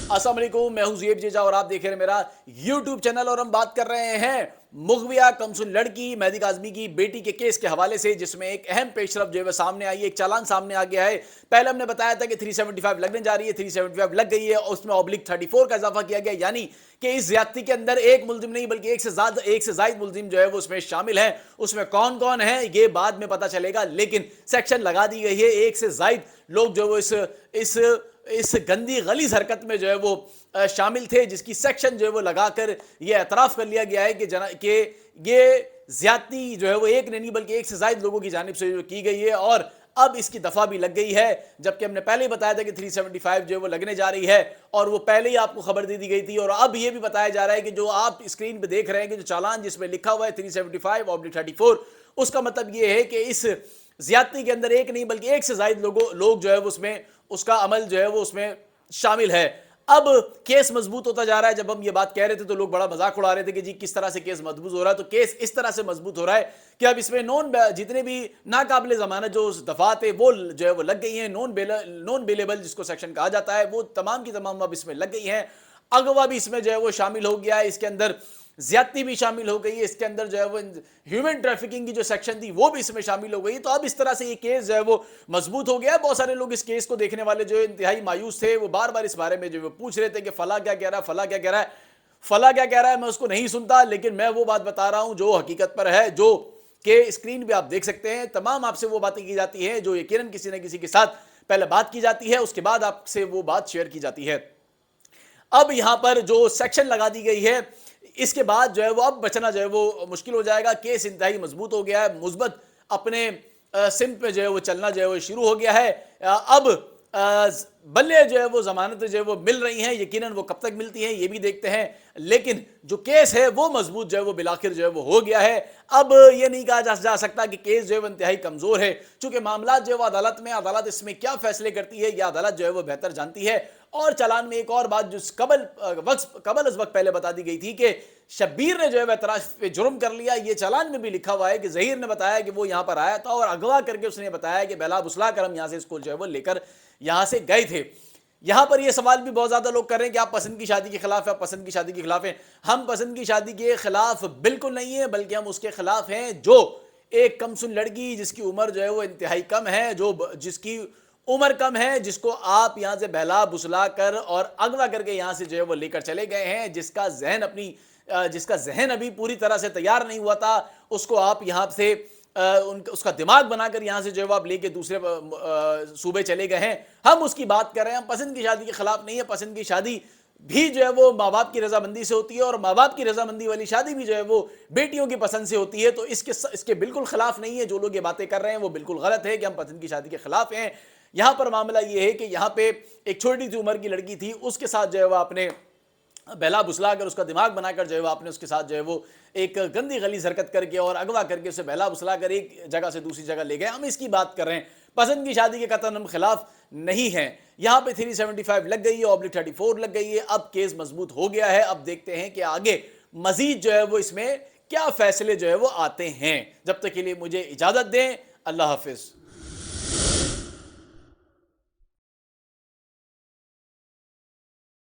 अस्सलाम वालेकुम, मैं हूं ज़ुएब जेजा और आप देख रहे हैं मेरा YouTube चैनल। और हम बात कर रहे हैं मुग़विया कमसुन लड़की मेहदी काज़मी की बेटी के केस के हवाले से, जिसमें एक अहम पेशरफ जो है सामने आई है, एक चालान सामने आ गया है। पहले हमने बताया था कि 375 लगने जा रही है, 375 लग गई है और उसमें /34 का इजाफा किया गया, यानी कि इस ज्यादती के अंदर एक मुल्जिम नहीं बल्कि एक से ज़ायद मुल्जिम जो है वो उसमें शामिल है। उसमें कौन कौन है ये बाद में पता चलेगा, लेकिन सेक्शन लगा दी गई है। एक से ज़ायद लोग जो वो इस गंदी गलीज हरकत में जो है वो शामिल थे, जिसकी सेक्शन जो है वो लगाकर ये एतराफ़ कर लिया गया है कि ये ज्यादती जो है वो एक नहीं बल्कि एक से ज़ायद लोगों की जानिब से जो की गई है और अब इसकी दफ़ा भी लग गई है। जबकि हमने पहले ही बताया था कि 375 जो है वो लगने जा रही है और वो पहले ही आपको खबर दे दी गई थी। और अब ये भी बताया जा रहा है कि जो आप स्क्रीन पे देख रहे हैं कि जो चालान जिसमें लिखा हुआ है 375/34, उसका मतलब ये है कि इस ज्यादती के अंदर एक नहीं बल्कि एक से ज़ायद लोग जो है वो उसमें उसका अमल जो है वो उसमें शामिल है। अब केस मजबूत होता जा रहा है। जब हम ये बात कह रहे थे तो लोग बड़ा मजाक उड़ा रहे थे कि जी किस तरह से केस मजबूत हो रहा है, तो केस इस तरह से मजबूत हो रहा है कि अब इसमें जितने भी नाकाबिल जमानत जो दफात है वो जो है वो लग गई हैं। नॉन बेलेबल जिसको सेक्शन कहा जाता है वो तमाम की तमाम अब इसमें लग गई हैं। अगवा भी इसमें जो है वो शामिल हो गया है, इसके अंदर ज्यादती भी शामिल हो गई है, इसके अंदर जो है वो ह्यूमन ट्रैफिकिंग की जो सेक्शन थी वो भी इसमें शामिल हो गई। तो अब इस तरह से ये केस जो है वो मजबूत हो गया है। बहुत सारे लोग इस केस को देखने वाले जो इंतहाई मायूस थे, वो बार बार इस बारे में जो वो पूछ रहे थे कि फला क्या कह रहा है, फला क्या कह रहा है, फला क्या कह रहा है। मैं उसको नहीं सुनता, लेकिन मैं वो बात बता रहा हूं जो हकीकत पर है, जो कि स्क्रीन पे आप देख सकते हैं। तमाम आपसे वो बातें की जाती हैं जो यकीनन किसी न किसी के साथ पहले बात की जाती है, उसके बाद आपसे वो बात शेयर की जाती है। अब यहां पर जो सेक्शन लगा दी गई है, इसके बाद जो है वो अब बचना जो है वो मुश्किल हो जाएगा। केस इंतहाई मजबूत हो गया है, मुस्बत अपने सिम्त पे जो है वो चलना जो है वो शुरू हो गया है। अब बल्ले जो है वो जमानत जो है वो मिल रही हैं, यकीनन वो कब तक मिलती हैं ये भी देखते हैं, लेकिन जो केस है वो मजबूत जो है वो बिलाखिर जो है वो हो गया है। अब ये नहीं कहा जा सकता कि केस जो है वो इंतहाई कमजोर है, चूंकि मामला जो है वो अदालत में, अदालत इसमें क्या फैसले करती है यह अदालत जो है वो बेहतर जानती है। और चालान में एक और बात जो कबल वक्त पहले बता दी गई थी कि शब्बीर ने जो है एतराफ़ पे जुर्म कर लिया। ये चालान में भी लिखा हुआ है कि ज़हीर ने बताया कि वो यहाँ पर आया था और अगवा करके उसने बताया कि बहला बुसला कर हम यहाँ से इसको जो है वो लेकर यहाँ से गए थे। यहाँ पर ये सवाल भी बहुत ज़्यादा लोग कर रहे हैं कि आप पसंद की शादी के खिलाफ है, आप पसंद की शादी के खिलाफ हैं। हम पसंद की शादी के खिलाफ बिल्कुल नहीं है, बल्कि हम उसके खिलाफ हैं जो एक कमसुन लड़की जिसकी उम्र जो है वो इंतहाई कम है, जिसकी उम्र कम है, जिसको आप यहाँ से बहला बुसला कर और अगवा करके यहाँ से जो है वो लेकर चले गए हैं, जिसका जहन अभी पूरी तरह से तैयार नहीं हुआ था, उसको आप यहाँ से उसका दिमाग बनाकर यहाँ से जो है वो आप लेके दूसरे सूबे चले गए हैं। हम उसकी बात कर रहे हैं। हम पसंद की शादी के खिलाफ नहीं है। पसंद की शादी भी जो है वो माँ बाप की रजामंदी से होती है और माँ बाप की रजामंदी वाली शादी भी जो है वो बेटियों की पसंद से होती है। तो इसके बिल्कुल खिलाफ नहीं है। जो लोग ये बातें कर रहे हैं वो बिल्कुल गलत है कि हम पसंद की शादी के खिलाफ हैं। यहाँ पर मामला ये है कि यहाँ पे एक छोटी सी उम्र की लड़की थी, उसके साथ जो है वो आपने बहला बुसला कर, उसका दिमाग बनाकर जो है वो आपने उसके साथ जो है वो एक गंदी गलीज हरकत करके और अगवा करके उसे बहला बुसला कर एक जगह से दूसरी जगह ले गए। हम इसकी बात कर रहे हैं। पसंद की शादी के कतई हम खिलाफ नहीं है। यहाँ पे 375 लग गई है, /34 लग गई है। अब केस मजबूत हो गया है। अब देखते हैं कि आगे मजीद जो है वो इसमें क्या फैसले जो है वो आते हैं। जब तक के लिए मुझे इजाजत दें। अल्लाह हाफिज।